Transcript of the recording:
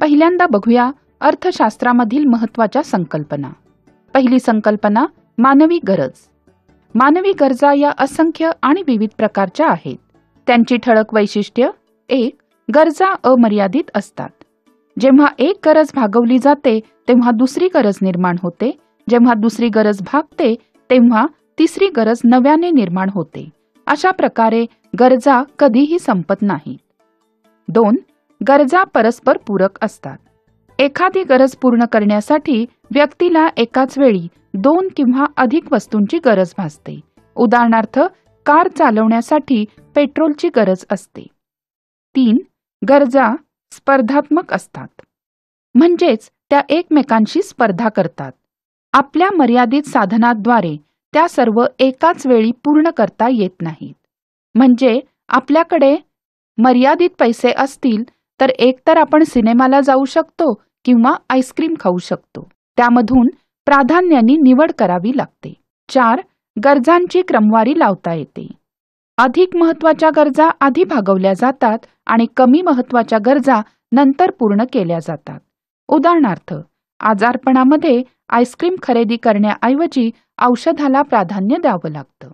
पहिल्यांदा बघूया अर्थशास्त्रामधील महत्त्वाच्या संकल्पना. पहिली संकल्पना मानवी गरज. मानवी गरजा या असंख्य आणि विविध प्रकारच्या आहेत. त्यांची ठळक वैशिष्ट्य: 1. गरजा अमर्यादित असतात. जेव्हा एक गरज भागवली जाते तेव्हा दुसरी गरज निर्माण होते. जेव्हा दुसरी गरज भागते तेव्हा तिसरी गरज नव्याने निर्माण होते. अशा प्रकारे गरजा कधीही संपत नाहीत. 2. गरजा परस्पर पूरक असतात. एखादी गरज पूर्ण करण्यासाठी व्यक्तीला एकाच वेळी 2 किंवा अधिक वस्तूंची गरज भासते. उदाहरणार्थ, कार चालवण्यासाठी पेट्रोलची गरज असते. 3. गरजा स्पर्धात्मक असतात. म्हणजेच त्या एकमेकांशी स्पर्धा करतात. आपल्या मर्यादित साधनाद्वारे त्या सर्व एकाच वेळी पूर्ण करता येत नाहीत. म्हणजे आपल्याकडे मर्यादित पैसे असतील तर एकतर आपण सिनेमाला जाऊ शकतो किंवा आईस्क्रीम खाऊ शकतो. त्यामधून प्राधान्याने निवड करावी लागते. 4. गरजांची क्रमवारी लावता येते. अधिक महत्त्वाच्या गरजा आधी भागवल्या जातात आणि कमी महत्त्वाच्या गरजा नंतर पूर्ण केल्या जातात. उदाहरणार्थ, आजारपणामध्ये आईस्क्रीम खरेदी करण्याऐवजी औषधाला प्राधान्य द्यावं लागतं.